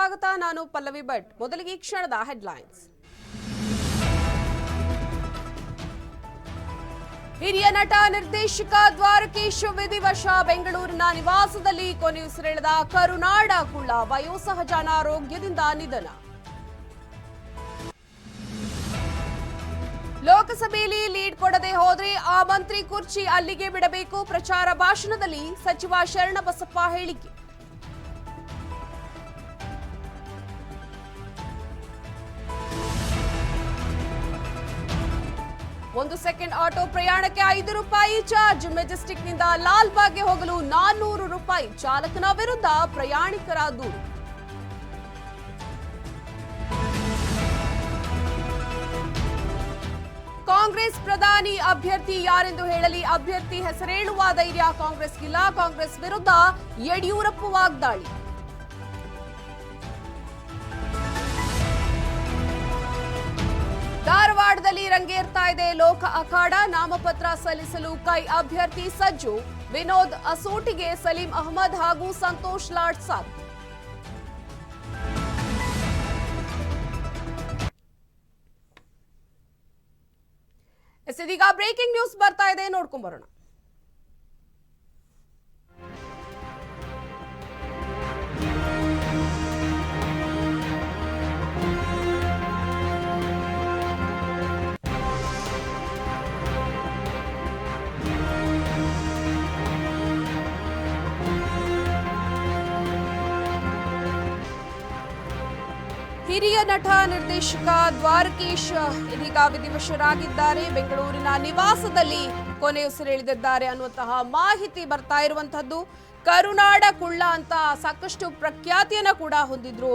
ಸ್ವಾಗತ. ನಾನು ಪಲ್ಲವಿ ಭಟ್. ಮೊದಲಿಗೆ ಈ ಕ್ಷಣದ ಹೆಡ್ಲೈನ್ಸ್. ಹಿರಿಯ ನಟ ನಿರ್ದೇಶಕ ದ್ವಾರಕೀಶ್ ವಿಧಿವಶ. ಬೆಂಗಳೂರಿನ ನಿವಾಸದಲ್ಲಿ ಕೊನೆಯುಸಿರೆಳೆದ ಕರುನಾಡ ಕುಳ್ಳ. ವಯೋಸಹಜ ಅನಾರೋಗ್ಯದಿಂದ ನಿಧನ. ಲೋಕಸಭೆಯಲ್ಲಿ ಲೀಡ್ ಕೊಡದೆ ಹೋದ್ರೆ ಆ ಮಂತ್ರಿ ಕುರ್ಚಿ ಅಲ್ಲಿಗೆ ಬಿಡಬೇಕು. ಪ್ರಚಾರ ಭಾಷಣದಲ್ಲಿ ಸಚಿವ ಶರಣಬಸಪ್ಪ ಹೇಳಿಕೆ. ಒಂದು ಸೆಕೆಂಡ್ ಆಟೋ ಪ್ರಯಾಣಕ್ಕೆ ₹5 ಚಾರ್ಜ್. ಮೆಜೆಸ್ಟಿಕ್ನಿಂದ ಲಾಲ್ಬಾಗ್ಗೆ ಹೋಗಲು ₹400. ಚಾಲಕನ ವಿರುದ್ಧ ಪ್ರಯಾಣಿಕರ ದೂರು. ಕಾಂಗ್ರೆಸ್ ಪ್ರಧಾನಿ ಅಭ್ಯರ್ಥಿ ಯಾರೆಂದು ಹೇಳಲಿ, ಅಭ್ಯರ್ಥಿ ಹೆಸರೇಳುವ ಧೈರ್ಯ ಕಾಂಗ್ರೆಸ್ಗಿಲ್ಲ. ಕಾಂಗ್ರೆಸ್ ವಿರುದ್ಧ ಯಡಿಯೂರಪ್ಪ ವಾಗ್ದಾಳಿ. ಧಾರವಾಡದಲ್ಲಿ ರಂಗೇರ್ತಾ ಇದೆ ಲೋಕ ಅಖಾಡ. ನಾಮಪತ್ರ ಸಲ್ಲಿಸಲು ಕೈ ಅಭ್ಯರ್ಥಿ ಸಜ್ಜು. ವಿನೋದ್ ಅಸೋಟಿಗೆ ಸಲೀಂ ಅಹಮದ್ ಹಾಗೂ ಸಂತೋಷ್ ಲಾಡ್ ಸಾಥ್. ಇದೀಗ ಬ್ರೇಕಿಂಗ್ ನ್ಯೂಸ್ ಬರ್ತಾ ಇದೆ, ನೋಡ್ಕೊಂಡ್ ಬರೋಣ. ಹಿರಿಯ ನಟ ನಿರ್ದೇಶಕ ದ್ವಾರಕೀಶ್ ಇದೀಗ ವಿಧಿವಶರಾಗಿದ್ದಾರೆ. ಬೆಂಗಳೂರಿನ ನಿವಾಸದಲ್ಲಿ ಕೊನೆಯುಸಿರೆಳೆದಿದ್ದಾರೆ ಅನ್ನುವಂತಹ ಮಾಹಿತಿ ಬರ್ತಾ ಇರುವಂತಹದ್ದು. ಕರುನಾಡ ಕುಳ್ಳ ಅಂತ ಸಾಕಷ್ಟು ಪ್ರಖ್ಯಾತಿಯನ್ನ ಕೂಡ ಹೊಂದಿದ್ರು.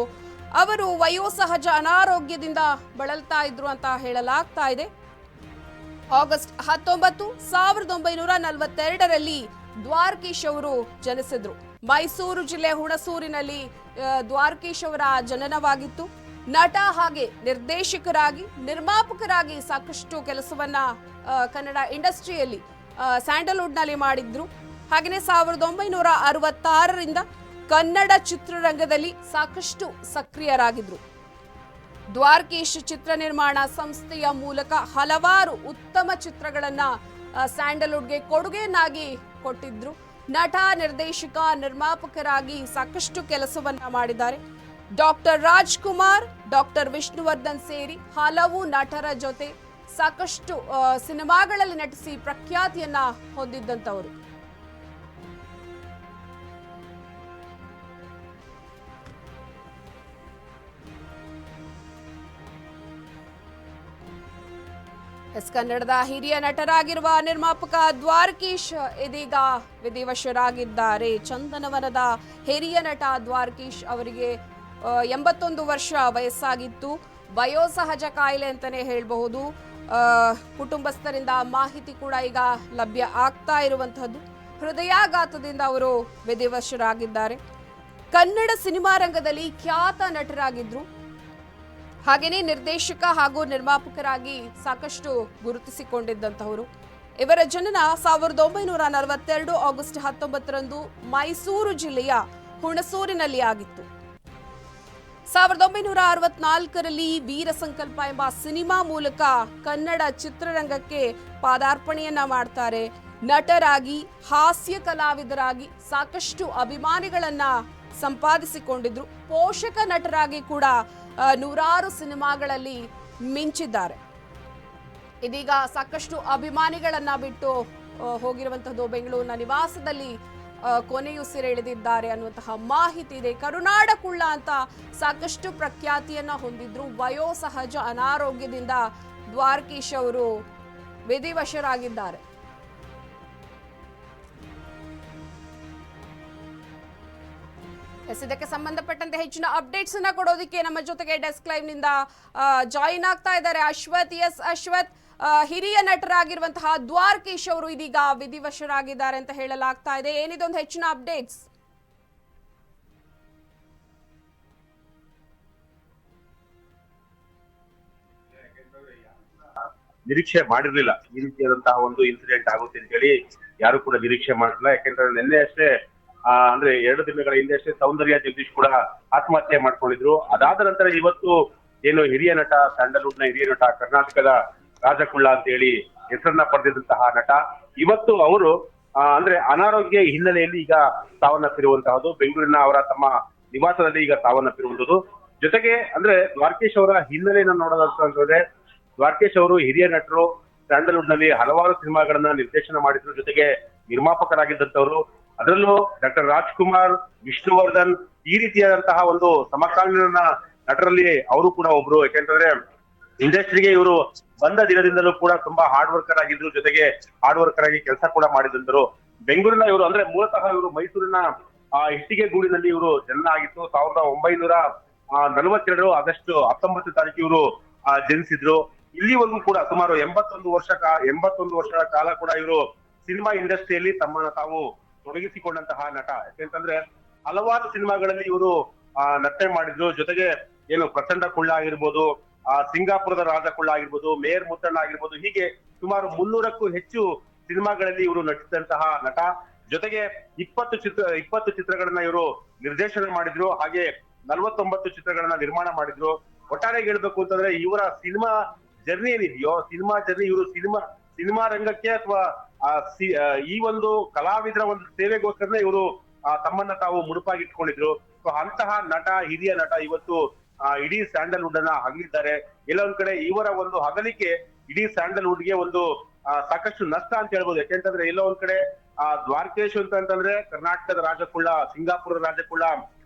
ಅವರು ವಯೋಸಹಜ ಅನಾರೋಗ್ಯದಿಂದ ಬಳಲ್ತಾ ಇದ್ರು ಅಂತ ಹೇಳಲಾಗ್ತಾ ಇದೆ. ಆಗಸ್ಟ್ 19, 1942ರಲ್ಲಿ ದ್ವಾರಕೀಶ್ ಅವರು ಜನಿಸಿದ್ರು. ಮೈಸೂರು ಜಿಲ್ಲೆ ಹುಣಸೂರಿನಲ್ಲಿ ದ್ವಾರಕೀಶ್ ಅವರ ಜನನವಾಗಿತ್ತು. ನಟ ಹಾಗೆ ನಿರ್ದೇಶಕರಾಗಿ, ನಿರ್ಮಾಪಕರಾಗಿ ಸಾಕಷ್ಟು ಕೆಲಸವನ್ನ ಕನ್ನಡ ಇಂಡಸ್ಟ್ರಿಯಲ್ಲಿ, ಸ್ಯಾಂಡಲ್ವುಡ್ ನಲ್ಲಿ ಮಾಡಿದ್ರು. ಹಾಗೆಯೇ 1966ರಿಂದ ಕನ್ನಡ ಚಿತ್ರರಂಗದಲ್ಲಿ ಸಾಕಷ್ಟು ಸಕ್ರಿಯರಾಗಿದ್ರು. ದ್ವಾರಕೀಶ್ ಚಿತ್ರ ನಿರ್ಮಾಣ ಸಂಸ್ಥೆಯ ಮೂಲಕ ಹಲವಾರು ಉತ್ತಮ ಚಿತ್ರಗಳನ್ನ ಸ್ಯಾಂಡಲ್ವುಡ್ಗೆ ಕೊಡುಗೆಯನ್ನಾಗಿ ಕೊಟ್ಟಿದ್ರು. ನಟ, ನಿರ್ದೇಶಕ, ನಿರ್ಮಾಪಕರಾಗಿ ಸಾಕಷ್ಟು ಕೆಲಸವನ್ನ ಮಾಡಿದ್ದಾರೆ. ಡಾಕ್ಟರ್ ರಾಜ್ಕುಮಾರ್, ಡಾಕ್ಟರ್ ವಿಷ್ಣುವರ್ಧನ್ ಸೇರಿ ಹಲವು ನಟರ ಜೊತೆ ಸಾಕಷ್ಟು ಸಿನಿಮಾಗಳಲ್ಲಿ ನಟಿಸಿ ಪ್ರಖ್ಯಾತಿಯನ್ನ ಹೊಂದಿದ್ದಂತವರು. ಕನ್ನಡದ ಹಿರಿಯ ನಟರಾಗಿರುವ ನಿರ್ಮಾಪಕ ದ್ವಾರಕೀಶ್ ಇದೀಗ ವಿಧಿವಶರಾಗಿದ್ದಾರೆ. ಚಂದನವನದ ಹಿರಿಯ ನಟ ದ್ವಾರಕೀಶ್ ಅವರಿಗೆ 81 ವರ್ಷ ವಯಸ್ಸಾಗಿತ್ತು. ವಯೋಸಹಜ ಕಾಯಿಲೆ ಅಂತಾನೆ ಹೇಳಬಹುದು. ಕುಟುಂಬಸ್ಥರಿಂದ ಮಾಹಿತಿ ಕೂಡ ಈಗ ಲಭ್ಯ ಆಗ್ತಾ ಇರುವಂತಹದ್ದು. ಹೃದಯಾಘಾತದಿಂದ ಅವರು ವಿಧಿವಶರಾಗಿದ್ದಾರೆ. ಕನ್ನಡ ಸಿನಿಮಾ ರಂಗದಲ್ಲಿ ಖ್ಯಾತ ನಟರಾಗಿದ್ರು. ಹಾಗೆಯೇ ನಿರ್ದೇಶಕ ಹಾಗೂ ನಿರ್ಮಾಪಕರಾಗಿ ಸಾಕಷ್ಟು ಗುರುತಿಸಿಕೊಂಡಿದ್ದಂತಹವರು. ಇವರ ಜನನ 1942 ಆಗಸ್ಟ್ 19ರಂದು ಮೈಸೂರು ಜಿಲ್ಲೆಯ ಹುಣಸೂರಿನಲ್ಲಿ ಆಗಿತ್ತು. 1964ರಲ್ಲಿ ವೀರ ಸಂಕಲ್ಪ ಎಂಬ ಸಿನಿಮಾ ಮೂಲಕ ಕನ್ನಡ ಚಿತ್ರರಂಗಕ್ಕೆ ಪಾದಾರ್ಪಣೆಯನ್ನ ಮಾಡ್ತಾರೆ. ನಟರಾಗಿ, ಹಾಸ್ಯ ಕಲಾವಿದರಾಗಿ ಸಾಕಷ್ಟು ಅಭಿಮಾನಿಗಳನ್ನ ಸಂಪಾದಿಸಿಕೊಂಡಿದ್ರು. ಪೋಷಕ ನಟರಾಗಿ ಕೂಡ ನೂರಾರು ಸಿನಿಮಾಗಳಲ್ಲಿ ಮಿಂಚಿದ್ದಾರೆ. ಇದೀಗ ಸಾಕಷ್ಟು ಅಭಿಮಾನಿಗಳನ್ನ ಬಿಟ್ಟು ಹೋಗಿರುವಂತಹದ್ದು. ಬೆಂಗಳೂರಿನ ನಿವಾಸದಲ್ಲಿ ಕೊನೆಯುಸಿರೆಳೆದಿದ್ದಾರೆ ಅನ್ನುವಂತಹ ಮಾಹಿತಿ ಇದೆ. ಕರುನಾಡ ಕುಳ್ಳ ಅಂತ ಸಾಕಷ್ಟು ಪ್ರಖ್ಯಾತಿಯನ್ನ ಹೊಂದಿದ್ರು. ವಯೋಸಹಜ ಅನಾರೋಗ್ಯದಿಂದ ದ್ವಾರಕೀಶ್ ಅವರು ವಿಧಿವಶರಾಗಿದ್ದಾರೆ. ಇದಕ್ಕೆ ಸಂಬಂಧಪಟ್ಟಂತೆ ಹೆಚ್ಚಿನ ಅಪ್ಡೇಟ್ಸ್ ಅನ್ನ ಕೊಡೋದಕ್ಕೆ ನಮ್ಮ ಜೊತೆಗೆ ಡೆಸ್ಕ್ ಲೈವ್ ನಿಂದ ಜಾಯಿನ್ ಆಗ್ತಾ ಇದ್ದಾರೆ ಅಶ್ವಥ್. ಅಶ್ವಥ್, ಹಿರಿಯ ನಟರಾಗಿರುವಂತಹ ದ್ವಾರಕೀಶ್ ಅವರು ಇದೀಗ ವಿಧಿವಶರಾಗಿದ್ದಾರೆ ಅಂತ ಹೇಳಲಾಗ್ತಾ ಇದೆ. ಏನಿದೊಂದು ಹೆಚ್ಚಿನ ಅಪ್ಡೇಟ್ಸ್? ನಿರೀಕ್ಷೆ ಮಾಡಿರ್ಲಿಲ್ಲ ಈ ರೀತಿಯಾದಂತಹ ಒಂದು ಇನ್ಸಿಡೆಂಟ್ ಆಗುತ್ತೆ ಅಂತ ಹೇಳಿ. ಯಾರು ಕೂಡ ನಿರೀಕ್ಷೆ ಮಾಡಿರಲಿಲ್ಲ. ಯಾಕೆಂದ್ರೆ ನಿನ್ನೆ ಅಷ್ಟೇ ಅಂದ್ರೆ 2 ದಿನಗಳ ಹಿಂದೆಷ್ಟೇ ಸೌಂದರ್ಯ ಜಗದೀಶ್ ಕೂಡ ಆತ್ಮಹತ್ಯೆ ಮಾಡ್ಕೊಂಡಿದ್ರು. ಅದಾದ ನಂತರ ಇವತ್ತು ಏನು ಹಿರಿಯ ನಟ, ಸ್ಯಾಂಡಲ್ವುಡ್ ನ ಹಿರಿಯ ನಟ, ಕರ್ನಾಟಕದ ರಾಜಕುಳ್ಳ ಅಂತ ಹೇಳಿ ಹೆಸರನ್ನ ಪಡೆದಿದ್ದಂತಹ ನಟ ಇವತ್ತು ಅವರು ಅಂದ್ರೆ ಅನಾರೋಗ್ಯ ಹಿನ್ನೆಲೆಯಲ್ಲಿ ಈಗ ಸಾವನ್ನಪ್ಪಿರುವಂತಹದ್ದು. ಬೆಂಗಳೂರಿನ ಅವರ ತಮ್ಮ ನಿವಾಸದಲ್ಲಿ ಈಗ ಸಾವನ್ನಪ್ಪಿರುವಂತದ್ದು. ಜೊತೆಗೆ ಅಂದ್ರೆ ದ್ವಾರಕೀಶ್ ಅವರ ಹಿನ್ನೆಲೆಯನ್ನು ನೋಡೋದಂತಂದ್ರೆ, ದ್ವಾರಕೀಶ್ ಅವರು ಹಿರಿಯ ನಟರು, ಸ್ಯಾಂಡಲ್ವುಡ್ ನಲ್ಲಿ ಹಲವಾರು ಸಿನಿಮಾಗಳನ್ನ ನಿರ್ದೇಶನ ಮಾಡಿದ್ರು, ಜೊತೆಗೆ ನಿರ್ಮಾಪಕರಾಗಿದ್ದಂತವ್ರು. ಅದರಲ್ಲೂ ಡಾಕ್ಟರ್ ರಾಜ್ಕುಮಾರ್, ವಿಷ್ಣುವರ್ಧನ್ ಈ ರೀತಿಯಾದಂತಹ ಒಂದು ಸಮಕಾಲೀನ ನಟರಲ್ಲಿ ಅವರು ಕೂಡ ಒಬ್ರು. ಯಾಕೆಂತಂದ್ರೆ ಇಂಡಸ್ಟ್ರಿಗೆ ಇವರು ಬಂದ ದಿನದಿಂದಲೂ ಕೂಡ ತುಂಬಾ ಹಾರ್ಡ್ ವರ್ಕರ್ ಆಗಿದ್ರು, ಜೊತೆಗೆ ಹಾರ್ಡ್ ವರ್ಕರ್ ಆಗಿ ಕೆಲಸ ಕೂಡ ಮಾಡಿದಂತರು. ಬೆಂಗಳೂರಿನ ಇವರು ಅಂದ್ರೆ ಮೂಲತಃ ಇವರು ಮೈಸೂರಿನ ಇಟ್ಟಿಗೆ ಗೂಡಿನಲ್ಲಿ ಇವರು ಜನ್ಮ ಆಗಿತ್ತು. 1942 ಆಗಸ್ಟ್ 19 ತಾರೀಕು ಇವರು ಜನಿಸಿದ್ರು. ಇಲ್ಲಿವರೆಗೂ ಕೂಡ ಸುಮಾರು 81 ವರ್ಷಗಳ ಕಾಲ ಕೂಡ ಇವರು ಸಿನಿಮಾ ಇಂಡಸ್ಟ್ರಿಯಲ್ಲಿ ತಮ್ಮನ್ನ ತಾವು ತೊಡಗಿಸಿಕೊಂಡಂತಹ ನಟ. ಯಾಕೆಂತಂದ್ರೆ ಹಲವಾರು ಸಿನಿಮಾಗಳಲ್ಲಿ ಇವರು ನಟನೆ ಮಾಡಿದ್ರು. ಜೊತೆಗೆ ಏನು ಪ್ರಚಂಡ ಕುಳ್ಳ ಆಗಿರ್ಬೋದು, ಸಿಂಗಾಪುರದ ರಾಜಕುಳ್ಳ ಆಗಿರ್ಬೋದು, ಮೇಯರ್ ಮುತ್ತಣ್ಣ ಆಗಿರ್ಬೋದು, ಹೀಗೆ ಸುಮಾರು 300ಕ್ಕೂ ಹೆಚ್ಚು ಸಿನಿಮಾಗಳಲ್ಲಿ ಇವರು ನಟಿಸಿದಂತಹ ನಟ. ಜೊತೆಗೆ 20 ಚಿತ್ರಗಳನ್ನ ಇವರು ನಿರ್ದೇಶನ ಮಾಡಿದ್ರು, ಹಾಗೆ 49 ಚಿತ್ರಗಳನ್ನ ನಿರ್ಮಾಣ ಮಾಡಿದ್ರು. ಒಟ್ಟಾರೆ ಹೇಳ್ಬೇಕು ಅಂತಂದ್ರೆ ಇವರ ಸಿನಿಮಾ ಜರ್ನಿ ಏನಿದೆಯೋ, ಸಿನಿಮಾ ಜರ್ನಿ ಇವರು ಸಿನಿಮಾ ರಂಗಕ್ಕೆ ಅಥವಾ ಈ ಒಂದು ಕಲಾವಿದರ ಒಂದು ಸೇವೆಗೋಸ್ಕರನೇ ಇವರು ತಮ್ಮನ್ನ ತಾವು ಮುಡುಪಾಗಿಟ್ಕೊಂಡಿದ್ರು. ಸೊ ಅಂತಹ ನಟ, ಹಿರಿಯ ನಟ ಇವತ್ತು ಇಡೀ ಸ್ಯಾಂಡಲ್ವುಡ್ ಅನ್ನ ಅಗಲಿದ್ದಾರೆ. ಎಲ್ಲ ಒಂದ್ ಕಡೆ ಇವರ ಒಂದು ಅಗಲಿಕೆ ಇಡೀ ಸ್ಯಾಂಡಲ್ವುಡ್ ಗೆ ಒಂದು ಸಾಕಷ್ಟು ನಷ್ಟ ಅಂತ ಹೇಳ್ಬೋದು. ಯಾಕೆಂತಂದ್ರೆ ಎಲ್ಲೋ ಒಂದ್ ಕಡೆ ದ್ವಾರಕೇಶ್ ಅಂತಂದ್ರೆ ಕರ್ನಾಟಕದ ರಾಜಕುಳ್ಳ, ಸಿಂಗಾಪುರದ ರಾಜಕುಳ್ಳ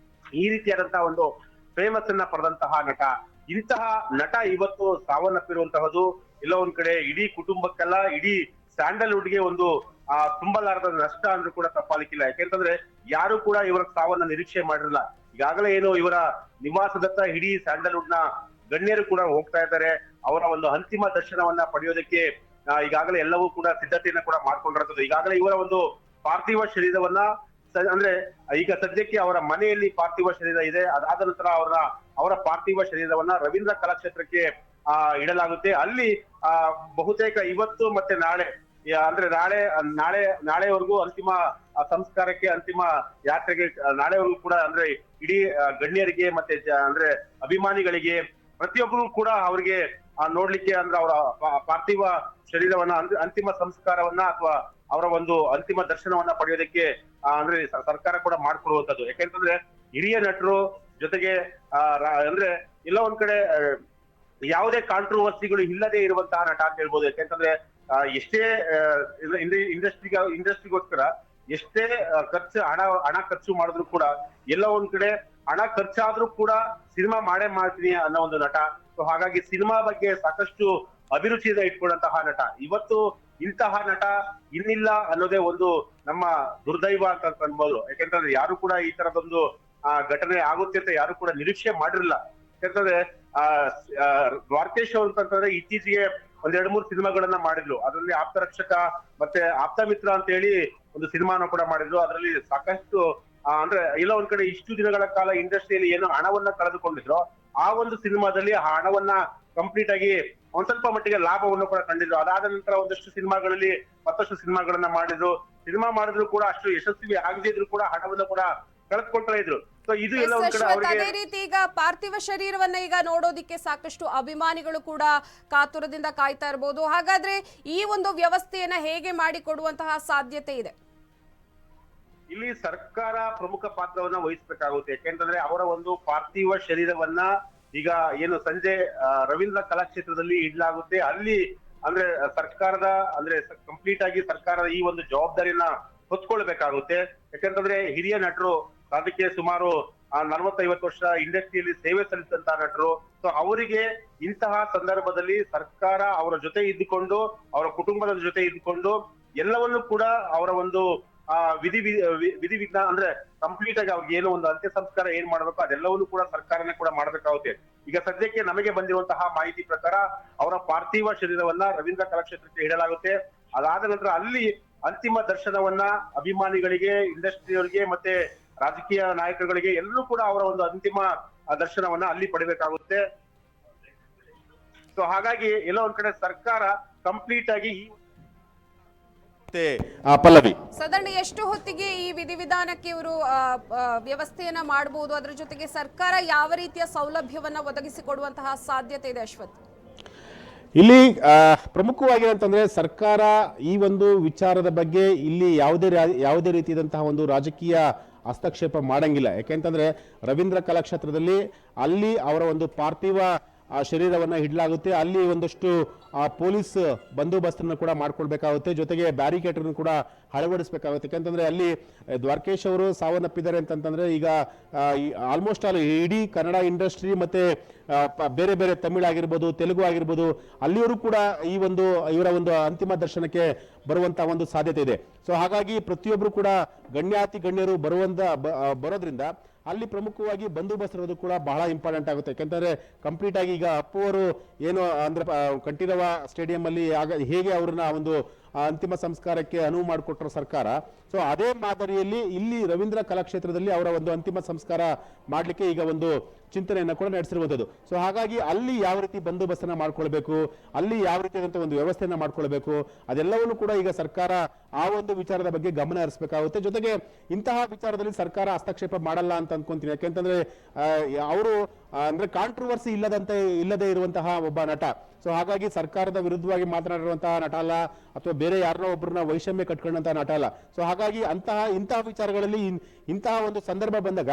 ಈ ರೀತಿಯಾದಂತಹ ಒಂದು ಫೇಮಸ್ ಅನ್ನ ಪಡೆದಂತಹ ನಟ. ಇಂತಹ ನಟ ಇವತ್ತು ಸಾವನ್ನಪ್ಪಿರುವಂತಹದ್ದು ಎಲ್ಲೋ ಒಂದ್ ಕಡೆ ಇಡೀ ಕುಟುಂಬಕ್ಕೆಲ್ಲ, ಇಡೀ ಸ್ಯಾಂಡಲ್ವುಡ್ ಗೆ ಒಂದು ತುಂಬಲಾರದ ನಷ್ಟ ಅಂದ್ರೂ ಕೂಡ ತಪ್ಪಾಲಿಕ್ಕಿಲ್ಲ. ಯಾಕೆಂತಂದ್ರೆ ಯಾರು ಕೂಡ ಇವರ ಸಾವನ್ನ ನಿರೀಕ್ಷೆ ಮಾಡಿರಲಿಲ್ಲ. ಈಗಾಗಲೇ ಏನು ಇವರ ನಿವಾಸದತ್ತ ಇಡೀ ಸ್ಯಾಂಡಲ್ವುಡ್ ನ ಗಣ್ಯರು ಕೂಡ ಹೋಗ್ತಾ ಇದ್ದಾರೆ. ಅವರ ಒಂದು ಅಂತಿಮ ದರ್ಶನವನ್ನ ಪಡೆಯೋದಕ್ಕೆ ಈಗಾಗಲೇ ಎಲ್ಲವೂ ಕೂಡ ಸಿದ್ಧತೆಯನ್ನ ಕೂಡ ಮಾಡ್ಕೊಂಡಿರೋದು. ಈಗಾಗಲೇ ಇವರ ಒಂದು ಪಾರ್ಥಿವ ಶರೀರವನ್ನ ಅಂದ್ರೆ ಈಗ ಸದ್ಯಕ್ಕೆ ಅವರ ಮನೆಯಲ್ಲಿ ಪಾರ್ಥಿವ ಶರೀರ ಇದೆ. ಅದಾದ ನಂತರ ಅವರ ಪಾರ್ಥಿವ ಶರೀರವನ್ನ ರವೀಂದ್ರ ಕಲಾಕ್ಷೇತ್ರಕ್ಕೆ ಇಡಲಾಗುತ್ತೆ. ಅಲ್ಲಿ ಬಹುತೇಕ ಇವತ್ತು ಮತ್ತೆ ನಾಳೆ ಅಂದ್ರೆ ನಾಳೆವರೆಗೂ ಅಂತಿಮ ಸಂಸ್ಕಾರಕ್ಕೆ, ಅಂತಿಮ ಯಾತ್ರೆಗೆ ನಾಳೆವರೆಗೂ ಕೂಡ ಅಂದ್ರೆ ಇಡೀ ಗಣ್ಯರಿಗೆ ಮತ್ತೆ ಅಂದ್ರೆ ಅಭಿಮಾನಿಗಳಿಗೆ ಪ್ರತಿಯೊಬ್ಬರು ಕೂಡ ಅವರಿಗೆ ನೋಡ್ಲಿಕ್ಕೆ ಅಂದ್ರೆ ಅವರ ಪಾರ್ಥಿವ ಶರೀರವನ್ನ ಅಂತಿಮ ಸಂಸ್ಕಾರವನ್ನ ಅಥವಾ ಅವರ ಒಂದು ಅಂತಿಮ ದರ್ಶನವನ್ನ ಪಡೆಯೋದಕ್ಕೆ ಅಂದ್ರೆ ಸರ್ಕಾರ ಕೂಡ ಮಾಡ್ಕೊಡುವಂತದ್ದು. ಯಾಕೆಂತಂದ್ರೆ ಹಿರಿಯ ನಟರು, ಜೊತೆಗೆ ಅಂದ್ರೆ ಎಲ್ಲ ಒಂದ್ ಕಡೆ ಯಾವುದೇ ಕಾಂಟ್ರವರ್ಸಿಗಳು ಇಲ್ಲದೆ ಇರುವಂತಹ ನಟ ಅಂತ ಹೇಳ್ಬೋದು. ಯಾಕೆಂತಂದ್ರೆ ಎಷ್ಟೇ ಇಂಡಸ್ಟ್ರಿಗೋಸ್ಕರ ಎಷ್ಟೇ ಹಣ ಖರ್ಚು ಮಾಡಿದ್ರು ಕೂಡ ಎಲ್ಲ ಒಂದ್ ಕಡೆ ಹಣ ಖರ್ಚಾದ್ರೂ ಕೂಡ ಸಿನಿಮಾ ಮಾಡ್ತೀನಿ ಅನ್ನೋ ಒಂದು ನಟ. ಸೊ ಹಾಗಾಗಿ ಸಿನಿಮಾ ಬಗ್ಗೆ ಸಾಕಷ್ಟು ಅಭಿರುಚಿಯಿಂದ ಇಟ್ಕೊಂಡಂತಹ ನಟ. ಇವತ್ತು ಇಂತಹ ನಟ ಇನ್ನಿಲ್ಲ ಅನ್ನೋದೇ ಒಂದು ನಮ್ಮ ದುರ್ದೈವ ಅಂತ ಅನ್ಬೋದು. ಯಾಕೆಂತಂದ್ರೆ ಯಾರು ಕೂಡ ಈ ತರದೊಂದು ಘಟನೆ ಆಗುತ್ತೆ ಅಂತ ಯಾರು ಕೂಡ ನಿರೀಕ್ಷೆ ಮಾಡಿರಲಿಲ್ಲ. ಯಾಕಂತಂದ್ರೆ ದ್ವಾರಕೇಶ್ ಅಂತಂದ್ರೆ ಇತ್ತೀಚೆಗೆ 2-3 ಸಿನಿಮಾಗಳನ್ನ ಮಾಡಿದ್ರು. ಅದರಲ್ಲಿ ಆಪ್ತ ರಕ್ಷಕ ಮತ್ತೆ ಆಪ್ತ ಮಿತ್ರ ಅಂತ ಹೇಳಿ ಒಂದು ಸಿನಿಮಾನ ಕೂಡ ಮಾಡಿದ್ರು. ಅದರಲ್ಲಿ ಸಾಕಷ್ಟು ಅಂದ್ರೆ ಇಲ್ಲ ಒಂದ್ ಕಡೆ ಇಷ್ಟು ದಿನಗಳ ಕಾಲ ಇಂಡಸ್ಟ್ರಿಯಲ್ಲಿ ಏನು ಹಣವನ್ನ ಕಳೆದುಕೊಂಡಿದ್ರು, ಆ ಒಂದು ಸಿನಿಮಾದಲ್ಲಿ ಆ ಹಣವನ್ನ ಕಂಪ್ಲೀಟ್ ಆಗಿ ಒಂದ್ ಸ್ವಲ್ಪ ಮಟ್ಟಿಗೆ ಲಾಭವನ್ನು ಕೂಡ ಕಂಡಿದ್ರು. ಅದಾದ ನಂತರ ಒಂದಷ್ಟು ಸಿನಿಮಾಗಳಲ್ಲಿ ಮತ್ತಷ್ಟು ಸಿನಿಮಾಗಳನ್ನ ಮಾಡಿದ್ರು. ಸಿನಿಮಾ ಮಾಡಿದ್ರು ಕೂಡ ಅಷ್ಟು ಯಶಸ್ವಿ ಆಗದೇ ಇದ್ರು ಕೂಡ ಹಣವನ್ನು ಕೂಡ ಕಳೆದುಕೊಳ್ತಾ ಇದ್ರು. ಸೊ ಇದು ಎಲ್ಲ ಒಂದ್ ಕಡೆ ಅದೇ ರೀತಿ ಈಗ ಪಾರ್ಥಿವ ಶರೀರವನ್ನ ಈಗ ನೋಡೋದಿಕ್ಕೆ ಸಾಕಷ್ಟು ಅಭಿಮಾನಿಗಳು ಕೂಡ ಕಾತುರದಿಂದ ಕಾಯ್ತಾ ಇರಬಹುದು. ಹಾಗಾದ್ರೆ ಈ ಒಂದು ವ್ಯವಸ್ಥೆಯನ್ನ ಹೇಗೆ ಮಾಡಿಕೊಡುವಂತಹ ಸಾಧ್ಯತೆ ಇದೆ? ಇಲ್ಲಿ ಸರ್ಕಾರ ಪ್ರಮುಖ ಪಾತ್ರವನ್ನ ವಹಿಸಬೇಕಾಗುತ್ತೆ. ಯಾಕೆಂತಂದ್ರೆ ಅವರ ಒಂದು ಪಾರ್ಥಿವ ಶರೀರವನ್ನ ಈಗ ಏನು ಸಂಜೆ ರವೀಂದ್ರ ಕಲಾಕ್ಷೇತ್ರದಲ್ಲಿ ಇಡಲಾಗುತ್ತೆ. ಅಲ್ಲಿ ಅಂದ್ರೆ ಸರ್ಕಾರದ ಅಂದ್ರೆ ಕಂಪ್ಲೀಟ್ ಆಗಿ ಸರ್ಕಾರದ ಈ ಒಂದು ಜವಾಬ್ದಾರಿಯನ್ನ ಹೊತ್ಕೊಳ್ಬೇಕಾಗುತ್ತೆ. ಯಾಕಂತಂದ್ರೆ ಹಿರಿಯ ನಟರು, ಅದಕ್ಕೆ ಸುಮಾರು 40-50 ವರ್ಷ ಇಂಡಸ್ಟ್ರಿಯಲ್ಲಿ ಸೇವೆ ಸಲ್ಲಿಸಿದಂತಹ ನಟರು. ಸೊ ಅವರಿಗೆ ಇಂತಹ ಸಂದರ್ಭದಲ್ಲಿ ಸರ್ಕಾರ ಅವರ ಜೊತೆ ಇದ್ದುಕೊಂಡು, ಅವರ ಕುಟುಂಬದ ಜೊತೆ ಇದ್ದುಕೊಂಡು ಎಲ್ಲವನ್ನೂ ಕೂಡ ಅವರ ಒಂದು ವಿಧಿವಿಧಾನ ಅಂದ್ರೆ ಕಂಪ್ಲೀಟ್ ಆಗಿ ಅವ್ರಿಗೆ ಏನೋ ಒಂದು ಅಂತ್ಯ ಸಂಸ್ಕಾರ ಏನ್ ಮಾಡ್ಬೇಕು ಅದೆಲ್ಲವನ್ನೂ ಕೂಡ ಸರ್ಕಾರನೇ ಕೂಡ ಮಾಡ್ಬೇಕಾಗುತ್ತೆ. ಈಗ ಸದ್ಯಕ್ಕೆ ನಮಗೆ ಬಂದಿರುವಂತಹ ಮಾಹಿತಿ ಪ್ರಕಾರ ಅವರ ಪಾರ್ಥಿವ ಶರೀರವನ್ನ ರವೀಂದ್ರ ಕಲಾಕ್ಷೇತ್ರಕ್ಕೆ ಇಡಲಾಗುತ್ತೆ. ಅದಾದ ನಂತರ ಅಲ್ಲಿ ಅಂತಿಮ ದರ್ಶನವನ್ನ ಅಭಿಮಾನಿಗಳಿಗೆ, ಇಂಡಸ್ಟ್ರಿಯವರಿಗೆ ಮತ್ತೆ ರಾಜಕೀಯ ನಾಯಕರುಗಳಿಗೆ ಎಲ್ಲರೂ ಕೂಡ ಅವರ ಒಂದು ಅಂತಿಮ ದರ್ಶನವನ್ನ ಅಲ್ಲಿ ಪಡಿಬೇಕಾಗುತ್ತೆ. ಸೊ ಹಾಗಾಗಿ ಎಲ್ಲೋ ಒಂದ್ ಕಡೆ ಸರ್ಕಾರ ಕಂಪ್ಲೀಟ್ ಆಗಿ ಪಲ್ಲವಿ. ಸಾಧಾರಣ ಎಷ್ಟು ಹೊತ್ತಿಗೆ ಈ ವಿಧಿವಿಧಾನಕ್ಕೆ ಇವರು ವ್ಯವಸ್ಥೆಯನ್ನ ಮಾಡಬಹುದು, ಅದರ ಜೊತೆಗೆ ಸರ್ಕಾರ ಯಾವ ರೀತಿಯ ಸೌಲಭ್ಯವನ್ನ ಒದಗಿಸಿಕೊಡುವಂತಹ ಸಾಧ್ಯತೆ ಇದೆ ಅಶ್ವಥ್? ಇಲ್ಲಿ ಪ್ರಮುಖವಾಗಿ ಅಂತಂದ್ರೆ ಸರ್ಕಾರ ಈ ಒಂದು ವಿಚಾರದ ಬಗ್ಗೆ ಇಲ್ಲಿ ಯಾವುದೇ ರೀತಿಯಾದಂತಹ ಒಂದು ರಾಜಕೀಯ ಹಸ್ತಕ್ಷೇಪ ಮಾಡಂಗಿಲ್ಲ. ಯಾಕೆಂತಂದ್ರೆ ರವೀಂದ್ರ ಕಲಾಕ್ಷೇತ್ರದಲ್ಲಿ ಅಲ್ಲಿ ಅವರ ಒಂದು ಪಾರ್ಥಿವ ಶರೀರವನ್ನ ಇಡಲಾಗುತ್ತೆ. ಅಲ್ಲಿ ಒಂದಷ್ಟು ಪೊಲೀಸ್ ಬಂದೋಬಸ್ತನ್ನು ಕೂಡ ಮಾಡ್ಕೊಳ್ಬೇಕಾಗುತ್ತೆ, ಜೊತೆಗೆ ಬ್ಯಾರಿಕೇಡ್ ಕೂಡ ಅಳವಡಿಸಬೇಕಾಗುತ್ತೆ. ಯಾಕಂತಂದ್ರೆ ಅಲ್ಲಿ ದ್ವಾರಕೇಶ್ ಅವರು ಸಾವನ್ನಪ್ಪಿದ್ದಾರೆ ಅಂತಂತಂದ್ರೆ ಈಗ ಆಲ್ಮೋಸ್ಟ್ ಆಲ್ ಇಡೀ ಕನ್ನಡ ಇಂಡಸ್ಟ್ರಿ ಮತ್ತೆ ಬೇರೆ ಬೇರೆ ತಮಿಳ್ ಆಗಿರ್ಬೋದು, ತೆಲುಗು ಆಗಿರ್ಬೋದು, ಅಲ್ಲಿಯವರು ಕೂಡ ಇವರ ಒಂದು ಅಂತಿಮ ದರ್ಶನಕ್ಕೆ ಬರುವಂತಹ ಒಂದು ಸಾಧ್ಯತೆ ಇದೆ. ಸೊ ಹಾಗಾಗಿ ಪ್ರತಿಯೊಬ್ಬರು ಕೂಡ ಗಣ್ಯಾತಿ ಗಣ್ಯರು ಬರೋದ್ರಿಂದ ಅಲ್ಲಿ ಪ್ರಮುಖವಾಗಿ ಬಂದೋಬಸ್ತ್ ಇರೋದು ಕೂಡ ಬಹಳ ಇಂಪಾರ್ಟೆಂಟ್ ಆಗುತ್ತೆ. ಯಾಕಂತಂದ್ರೆ ಕಂಪ್ಲೀಟ್ ಆಗಿ ಈಗ ಅಪ್ಪು ಅವರು ಏನು ಅಂದ್ರೆ ಕಂಠೀರವ ಸ್ಟೇಡಿಯಂ ಅಲ್ಲಿ ಹೇಗೆ ಅವ್ರನ್ನ ಒಂದು ಅಂತಿಮ ಸಂಸ್ಕಾರಕ್ಕೆ ಅನುವು ಮಾಡಿಕೊಟ್ರ ಸರ್ಕಾರ, ಸೊ ಅದೇ ಮಾದರಿಯಲ್ಲಿ ಇಲ್ಲಿ ರವೀಂದ್ರ ಕಲಾಕ್ಷೇತ್ರದಲ್ಲಿ ಅವರ ಒಂದು ಅಂತಿಮ ಸಂಸ್ಕಾರ ಮಾಡ್ಲಿಕ್ಕೆ ಈಗ ಒಂದು ಚಿಂತನೆಯನ್ನ ಕೂಡ ನಡೆಸಿರುವಂಥದ್ದು. ಸೊ ಹಾಗಾಗಿ ಅಲ್ಲಿ ಯಾವ ರೀತಿ ಬಂದೋಬಸ್ತನ್ನ ಮಾಡ್ಕೊಳ್ಬೇಕು, ಅಲ್ಲಿ ಯಾವ ರೀತಿಯಾದಂತಹ ಒಂದು ವ್ಯವಸ್ಥೆಯನ್ನ ಮಾಡ್ಕೊಳ್ಬೇಕು, ಅದೆಲ್ಲವನ್ನೂ ಕೂಡ ಈಗ ಸರ್ಕಾರ ಆ ಒಂದು ವಿಚಾರದ ಬಗ್ಗೆ ಗಮನ ಹರಿಸಬೇಕಾಗುತ್ತೆ. ಜೊತೆಗೆ ಇಂತಹ ವಿಚಾರದಲ್ಲಿ ಸರ್ಕಾರ ಹಸ್ತಕ್ಷೇಪ ಮಾಡಲ್ಲ ಅಂತ ಅನ್ಕೊಂತೀನಿ. ಯಾಕೆಂತಂದ್ರೆ ಅವರು ಅಂದ್ರೆ ಕಾಂಟ್ರವರ್ಸಿ ಇಲ್ಲದೆ ಇರುವಂತಹ ಒಬ್ಬ ನಟ. ಸೊ ಹಾಗಾಗಿ ಸರ್ಕಾರದ ವಿರುದ್ಧವಾಗಿ ಮಾತನಾಡಿರುವಂತಹ ನಟ ಅಲ್ಲ, ಅಥವಾ ಬೇರೆ ಯಾರನ್ನೋ ಒಬ್ಬರನ್ನ ವೈಷಮ್ಯ ಕಟ್ಕೊಂಡಂತಹ ನಟ ಅಲ್ಲ. ಸೊ ಹಾಗಾಗಿ ಇಂತಹ ವಿಚಾರಗಳಲ್ಲಿ ಇಂತಹ ಒಂದು ಸಂದರ್ಭ ಬಂದಾಗ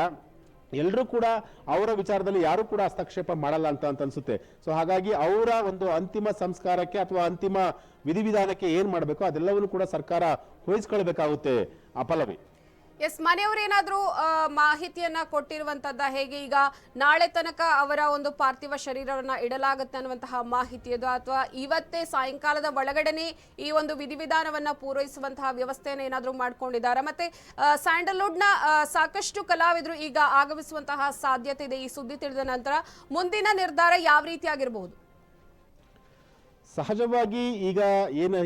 ಎಲ್ಲರೂ ಕೂಡ ಅವರ ವಿಚಾರದಲ್ಲಿ ಯಾರು ಕೂಡ ಹಸ್ತಕ್ಷೇಪ ಮಾಡಲ್ಲ ಅಂತ ಅನ್ಸುತ್ತೆ. ಸೊ ಹಾಗಾಗಿ ಅವರ ಒಂದು ಅಂತಿಮ ಸಂಸ್ಕಾರಕ್ಕೆ ಅಥವಾ ಅಂತಿಮ ವಿಧಿವಿಧಾನಕ್ಕೆ ಏನ್ ಮಾಡಬೇಕು ಅದೆಲ್ಲವನ್ನೂ ಕೂಡ ಸರ್ಕಾರ ವಹಿಸ್ಕೊಳ್ಬೇಕಾಗುತ್ತೆ. ಪಲ್ಲವಿ, ಎಸ್, ಮನೆಯವರು ಏನಾದ್ರೂ ಮಾಹಿತಿಯನ್ನ ಕೊಟ್ಟಿರುವಂತದ್ದ, ಹೇಗೆ ಈಗ ನಾಳೆ ತನಕ ಅವರ ಒಂದು ಪಾರ್ಥಿವ ಶರೀರವನ್ನ ಇಡಲಾಗುತ್ತೆ ಅನ್ನುವಂತಹ ಮಾಹಿತಿ ಅದು, ಅಥವಾ ಇವತ್ತೇ ಸಾಯಂಕಾಲದ ಒಳಗಡೆನೆ ಈ ಒಂದು ವಿಧಿವಿಧಾನವನ್ನ ಪೂರೈಸುವಂತಹ ವ್ಯವಸ್ಥೆಯನ್ನು ಏನಾದ್ರೂ ಮಾಡ್ಕೊಂಡಿದ್ದಾರೆ? ಮತ್ತೆ ಸ್ಯಾಂಡಲ್ವುಡ್ ನ ಸಾಕಷ್ಟು ಕಲಾವಿದರು ಈಗ ಆಗಮಿಸುವಂತಹ ಸಾಧ್ಯತೆ ಇದೆ. ಈ ಸುದ್ದಿ ತಿಳಿದ ನಂತರ ಮುಂದಿನ ನಿರ್ಧಾರ ಯಾವ ರೀತಿಯಾಗಿರಬಹುದು? ಸಹಜವಾಗಿ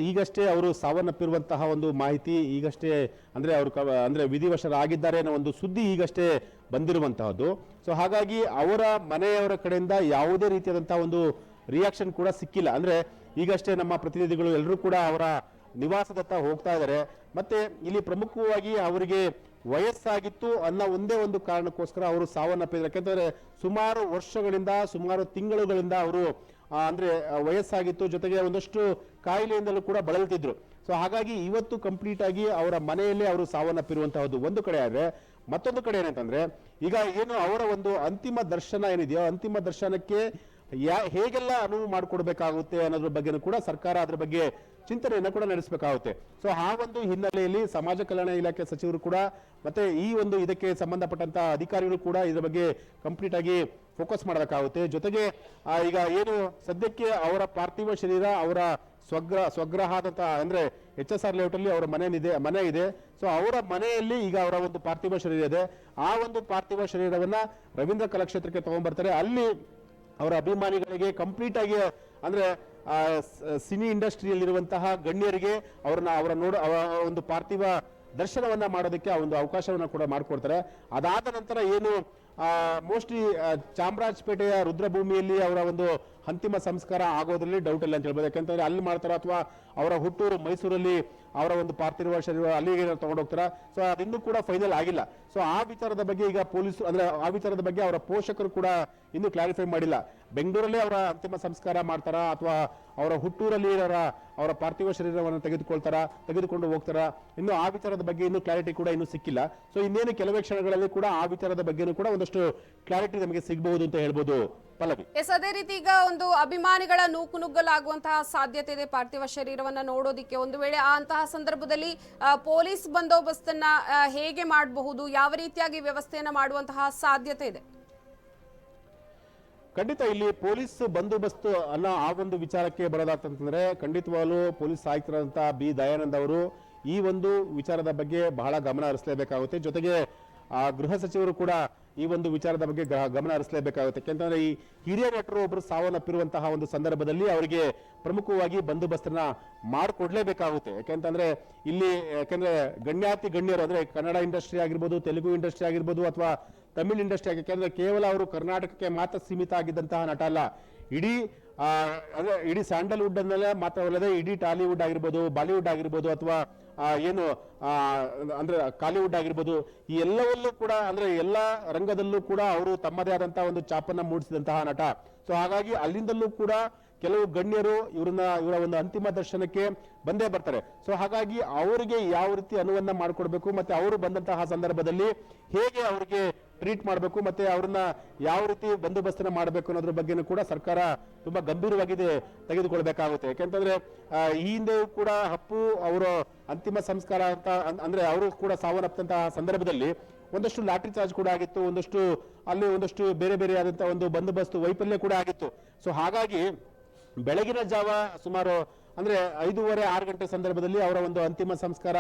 ಈಗಷ್ಟೇ ಅವರು ಸಾವನ್ನಪ್ಪಿರುವಂತಹ ಒಂದು ಮಾಹಿತಿ ಈಗಷ್ಟೇ ಅಂದ್ರೆ ಅವರು ಅಂದ್ರೆ ವಿಧಿವಶರಾಗಿದ್ದಾರೆ ಅನ್ನೋ ಒಂದು ಸುದ್ದಿ ಈಗಷ್ಟೇ ಬಂದಿರುವಂತಹದ್ದು. ಸೊ ಹಾಗಾಗಿ ಅವರ ಮನೆಯವರ ಕಡೆಯಿಂದ ಯಾವುದೇ ರೀತಿಯಾದಂತಹ ಒಂದು ರಿಯಾಕ್ಷನ್ ಕೂಡ ಸಿಕ್ಕಿಲ್ಲ. ಅಂದ್ರೆ ಈಗಷ್ಟೇ ನಮ್ಮ ಪ್ರತಿನಿಧಿಗಳು ಎಲ್ಲರೂ ಕೂಡ ಅವರ ನಿವಾಸದತ್ತ ಹೋಗ್ತಾ ಇದ್ದಾರೆ. ಮತ್ತೆ ಇಲ್ಲಿ ಪ್ರಮುಖವಾಗಿ ಅವರಿಗೆ ವಯಸ್ಸಾಗಿತ್ತು ಅನ್ನೋ ಒಂದೇ ಒಂದು ಕಾರಣಕ್ಕೋಸ್ಕರ ಅವರು ಸಾವನ್ನಪ್ಪಿದ್ದಾರೆ. ಯಾಕೆಂತಂದ್ರೆ ಸುಮಾರು ವರ್ಷಗಳಿಂದ, ಸುಮಾರು ತಿಂಗಳುಗಳಿಂದ ಅವರು ಅಂದ್ರೆ ವಯಸ್ಸಾಗಿತ್ತು, ಜೊತೆಗೆ ಒಂದಷ್ಟು ಕಾಯಿಲೆಯಿಂದಲೂ ಕೂಡ ಬಳಲ್ತಿದ್ರು. ಸೊ ಹಾಗಾಗಿ ಇವತ್ತು ಕಂಪ್ಲೀಟ್ ಆಗಿ ಅವರ ಮನೆಯಲ್ಲೇ ಅವರು ಸಾವನ್ನಪ್ಪಿರುವಂತಹದ್ದು ಒಂದು ಕಡೆ ಆದ್ರೆ, ಮತ್ತೊಂದು ಕಡೆ ಏನಂತಂದ್ರೆ ಈಗ ಏನು ಅವರ ಒಂದು ಅಂತಿಮ ದರ್ಶನ ಏನಿದೆಯೋ, ಅಂತಿಮ ದರ್ಶನಕ್ಕೆ ಹೇಗೆಲ್ಲ ಅನುವು ಮಾಡಿಕೊಡ್ಬೇಕಾಗುತ್ತೆ ಅನ್ನೋದ್ರ ಬಗ್ಗೆನೂ ಕೂಡ ಸರ್ಕಾರ ಅದ್ರ ಬಗ್ಗೆ ಚಿಂತನೆಯನ್ನ ಕೂಡ ನಡೆಸಬೇಕಾಗುತ್ತೆ. ಸೊ ಆ ಒಂದು ಹಿನ್ನೆಲೆಯಲ್ಲಿ ಸಮಾಜ ಕಲ್ಯಾಣ ಇಲಾಖೆ ಸಚಿವರು ಕೂಡ ಮತ್ತೆ ಈ ಒಂದು ಇದಕ್ಕೆ ಸಂಬಂಧಪಟ್ಟಂತ ಅಧಿಕಾರಿಗಳು ಕೂಡ ಇದ್ರ ಬಗ್ಗೆ ಕಂಪ್ಲೀಟ್ ಆಗಿ ಫೋಕಸ್ ಮಾಡಬೇಕಾಗುತ್ತೆ. ಜೊತೆಗೆ ಈಗ ಏನು ಸದ್ಯಕ್ಕೆ ಅವರ ಪಾರ್ಥಿವ ಶರೀರ ಅವರ ಸ್ವಗ್ರಹದಂತ ಅಂದ್ರೆ HSR ಲೇಔಟ್ ಅಲ್ಲಿ ಅವರ ಮನೆ ಇದೆ. ಸೊ ಅವರ ಮನೆಯಲ್ಲಿ ಈಗ ಅವರ ಒಂದು ಪಾರ್ಥಿವ ಶರೀರ ಇದೆ. ಆ ಒಂದು ಪಾರ್ಥಿವ ಶರೀರವನ್ನ ರವೀಂದ್ರ ಕಲಾಕ್ಷೇತ್ರಕ್ಕೆ ತಗೊಂಡ್ಬರ್ತಾರೆ. ಅಲ್ಲಿ ಅವರ ಅಭಿಮಾನಿಗಳಿಗೆ ಕಂಪ್ಲೀಟ್ ಆಗಿ ಅಂದ್ರೆ ಸಿನಿ ಇಂಡಸ್ಟ್ರಿಯಲ್ಲಿರುವಂತಹ ಗಣ್ಯರಿಗೆ ಅವರ ಒಂದು ಪಾರ್ಥಿವ ದರ್ಶನವನ್ನ ಮಾಡೋದಕ್ಕೆ ಆ ಒಂದು ಅವಕಾಶವನ್ನ ಕೂಡ ಮಾಡಿಕೊಡ್ತಾರೆ. ಅದಾದ ನಂತರ ಏನು ಮೋಸ್ಟ್ಲಿ ಚಾಮರಾಜಪೇಟೆಯ ರುದ್ರಭೂಮಿಯಲ್ಲಿ ಅವರ ಒಂದು ಅಂತಿಮ ಸಂಸ್ಕಾರ ಆಗೋದ್ರಲ್ಲಿ ಡೌಟ್ ಇಲ್ಲ ಅಂತ ಹೇಳ್ಬೋದು. ಯಾಕಂತಂದ್ರೆ ಅಲ್ಲಿ ಮಾಡ್ತಾರ ಅಥವಾ ಅವರ ಹುಟ್ಟೂರು ಮೈಸೂರಲ್ಲಿ ಅವರ ಒಂದು ಪಾರ್ಥಿವ ಶರೀರ ಅಲ್ಲಿಗೆ ತಗೊಂಡೋಗ್ತಾರ. ಸೊ ಅದಿನ್ನೂ ಕೂಡ ಫೈನಲ್ ಆಗಿಲ್ಲ. ಸೊ ಆ ವಿಚಾರದ ಬಗ್ಗೆ ಈಗ ಪೊಲೀಸರು ಅಂದ್ರೆ ಆ ವಿಚಾರದ ಬಗ್ಗೆ ಅವರ ಪೋಷಕರು ಕೂಡ ಇನ್ನೂ ಕ್ಲಾರಿಫೈ ಮಾಡಿಲ್ಲ. ಬೆಂಗಳೂರಲ್ಲೇ ಅವರ ಅಂತಿಮ ಸಂಸ್ಕಾರ ಮಾಡ್ತಾರಾ ಅಥವಾ ಅವರ ಹುಟ್ಟೂರಲ್ಲಿ ಅವರ ಪಾರ್ಥಿವ ಶರೀರವನ್ನು ತೆಗೆದುಕೊಂಡು ಹೋಗ್ತಾರ, ಇನ್ನು ಆ ವಿಚಾರದ ಬಗ್ಗೆ ಇನ್ನೂ ಕ್ಲಾರಿಟಿ ಕೂಡ ಇನ್ನೂ ಸಿಕ್ಕಿಲ್ಲ. ಸೊ ಇನ್ನೇನು ಕೆಲವೇ ಕ್ಷಣಗಳಲ್ಲಿ ಕೂಡ ಆ ವಿಚಾರದ ಬಗ್ಗೆನೂ ಕೂಡ ಒಂದಷ್ಟು ಕ್ಲಾರಿಟಿ ನಮಗೆ ಸಿಗಬಹುದು ಅಂತ ಹೇಳ್ಬೋದು. ಪಲ್ಲವಿ, ಎಸ್, ಅದೇ ರೀತಿ ಈಗ ಒಂದು ಅಭಿಮಾನಿಗಳ ನೂಕುನುಗ್ಗಲಾಗುವಂತಹ ಸಾಧ್ಯತೆ ಇದೆ ಪಾರ್ಥಿವ ಶರೀರವನ್ನ ನೋಡೋದಿಕ್ಕೆ. ಒಂದು ವೇಳೆ ಅಂತಹ ಸಂದರ್ಭದಲ್ಲಿ ಪೊಲೀಸ್ ಬಂದೋಬಸ್ತನ್ನ ಹೇಗೆ ಮಾಡಬಹುದು, ಯಾವ ರೀತಿಯಾಗಿ ವ್ಯವಸ್ಥೆಯನ್ನ ಮಾಡುವಂತಹ ಸಾಧ್ಯತೆ ಇದೆ? ಖಂಡಿತ ಇಲ್ಲಿ ಪೊಲೀಸ್ ಬಂದೋಬಸ್ತ್ ಅನ್ನೋ ಆ ಒಂದು ವಿಚಾರಕ್ಕೆ ಬರೋದಾತಂತಂದ್ರೆ ಖಂಡಿತವಾಗ್ಲೂ ಪೊಲೀಸ್ ಆಯುಕ್ತರಾದಂತಹ ಬಿ ದಯಾನಂದ್ ಅವರು ಈ ಒಂದು ವಿಚಾರದ ಬಗ್ಗೆ ಬಹಳ ಗಮನ ಹರಿಸಲೇಬೇಕಾಗುತ್ತೆ. ಜೊತೆಗೆ ಗೃಹ ಸಚಿವರು ಕೂಡ ಈ ಒಂದು ವಿಚಾರದ ಬಗ್ಗೆ ಗಮನ ಹರಿಸಲೇಬೇಕಾಗುತ್ತೆ. ಯಾಕೆಂತಂದ್ರೆ ಈ ಹಿರಿಯ ನಟರು ಒಬ್ಬರು ಸಾವನ್ನಪ್ಪಿರುವಂತಹ ಒಂದು ಸಂದರ್ಭದಲ್ಲಿ ಅವರಿಗೆ ಪ್ರಮುಖವಾಗಿ ಬಂದೋಬಸ್ತನ್ನ ಮಾಡಿಕೊಡ್ಲೇಬೇಕಾಗುತ್ತೆ. ಯಾಕೆಂದ್ರೆ ಗಣ್ಯಾತಿ ಗಣ್ಯರು ಅಂದ್ರೆ ಕನ್ನಡ ಇಂಡಸ್ಟ್ರಿ ಆಗಿರ್ಬೋದು, ತೆಲುಗು ಇಂಡಸ್ಟ್ರಿ ಆಗಿರ್ಬೋದು ಅಥವಾ ತಮಿಳ್ ಇಂಡಸ್ಟ್ರಿ ಯಾಕೆಂದ್ರೆ ಕೇವಲ ಅವರು ಕರ್ನಾಟಕಕ್ಕೆ ಮಾತ್ರ ಸೀಮಿತ ಆಗಿದ್ದಂತಹ ನಟ ಅಲ್ಲ, ಇಡೀ ಅಂದ್ರೆ ಇಡೀ ಸ್ಯಾಂಡಲ್ವುಡ್ ಅನ್ನೆಲ್ಲ ಮಾತ್ರವಲ್ಲದೆ ಇಡೀ ಟಾಲಿವುಡ್ ಆಗಿರ್ಬೋದು, ಬಾಲಿವುಡ್ ಆಗಿರ್ಬೋದು, ಅಥವಾ ಏನು ಅಂದ್ರೆ ಕಾಲಿವುಡ್ ಆಗಿರ್ಬೋದು, ಈ ಎಲ್ಲವಲ್ಲೂ ಕೂಡ ಅಂದ್ರೆ ಎಲ್ಲಾ ರಂಗದಲ್ಲೂ ಕೂಡ ಅವರು ತಮ್ಮದೇ ಆದಂತಹ ಒಂದು ಛಾಪನ್ನ ಮೂಡಿಸಿದಂತಹ ನಟ. ಸೊ ಹಾಗಾಗಿ ಅಲ್ಲಿಂದಲೂ ಕೂಡ ಕೆಲವು ಗಣ್ಯರು ಇವರ ಒಂದು ಅಂತಿಮ ದರ್ಶನಕ್ಕೆ ಬಂದೇ ಬರ್ತಾರೆ. ಸೊ ಹಾಗಾಗಿ ಅವರಿಗೆ ಯಾವ ರೀತಿ ಅನುವನ್ನ ಮಾಡಿಕೊಡ್ಬೇಕು, ಮತ್ತೆ ಅವರು ಬಂದಂತಹ ಸಂದರ್ಭದಲ್ಲಿ ಹೇಗೆ ಅವರಿಗೆ ಟ್ರೀಟ್ ಮಾಡಬೇಕು, ಮತ್ತೆ ಅವ್ರನ್ನ ಯಾವ ರೀತಿ ಬಂದೋಬಸ್ತನ್ನ ಮಾಡಬೇಕು ಅನ್ನೋದ್ರ ಬಗ್ಗೆನೂ ಕೂಡ ಸರ್ಕಾರ ತುಂಬಾ ಗಂಭೀರವಾಗಿ ತೆಗೆದುಕೊಳ್ಬೇಕಾಗುತ್ತೆ. ಯಾಕೆಂತಂದ್ರೆ ಈ ಹಿಂದೆಯೂ ಕೂಡ ಅಪ್ಪು ಅವರ ಅಂತಿಮ ಸಂಸ್ಕಾರ ಅಂತ ಅಂದ್ರೆ ಅವರು ಕೂಡ ಸಾವನ್ನಪ್ಪಂತಹ ಸಂದರ್ಭದಲ್ಲಿ ಒಂದಷ್ಟು ಲಾಟ್ರಿ ಚಾರ್ಜ್ ಕೂಡ ಆಗಿತ್ತು, ಒಂದಷ್ಟು ಬೇರೆ ಬೇರೆ ಆದಂತಹ ಒಂದು ಬಂದೋಬಸ್ತ್ ವೈಫಲ್ಯ ಕೂಡ ಆಗಿತ್ತು. ಸೊ ಹಾಗಾಗಿ ಬೆಳಗಿನ ಜಾವ ಸುಮಾರು ಅಂದ್ರೆ 5:30-6 ಗಂಟೆ ಸಂದರ್ಭದಲ್ಲಿ ಅವರ ಒಂದು ಅಂತಿಮ ಸಂಸ್ಕಾರ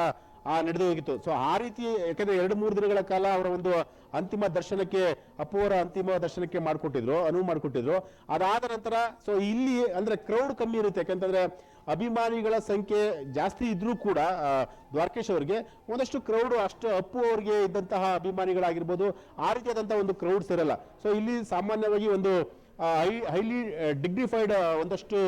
ನಡೆದು ಹೋಗಿತ್ತು. ಸೊ ಆ ರೀತಿ ಯಾಕಂದ್ರೆ 2-3 ದಿನಗಳ ಕಾಲ ಅವರ ಒಂದು ಅಂತಿಮ ದರ್ಶನಕ್ಕೆ, ಅಪ್ಪುವರ ಅಂತಿಮ ದರ್ಶನಕ್ಕೆ ಅನುವು ಮಾಡಿಕೊಟ್ಟಿದ್ರು. ಅದಾದ ನಂತರ ಸೊ ಇಲ್ಲಿ ಅಂದ್ರೆ ಕ್ರೌಡ್ ಕಮ್ಮಿ ಇರುತ್ತೆ. ಯಾಕಂತಂದ್ರೆ ಅಭಿಮಾನಿಗಳ ಸಂಖ್ಯೆ ಜಾಸ್ತಿ ಇದ್ರೂ ಕೂಡ ದ್ವಾರಕೀಶ್ ಅವರಿಗೆ ಒಂದಷ್ಟು ಕ್ರೌಡ್ ಅಷ್ಟು ಅಪ್ಪು ಅವರಿಗೆ ಇದ್ದಂತಹ ಅಭಿಮಾನಿಗಳಾಗಿರ್ಬೋದು ಆ ರೀತಿಯಾದಂತಹ ಒಂದು ಕ್ರೌಡ್ಸ್ ಇರಲ್ಲ. ಸೊ ಇಲ್ಲಿ ಸಾಮಾನ್ಯವಾಗಿ ಒಂದು ಹೈಲಿ ಡಿಗ್ನಿಫೈಡ್ ಒಂದಷ್ಟು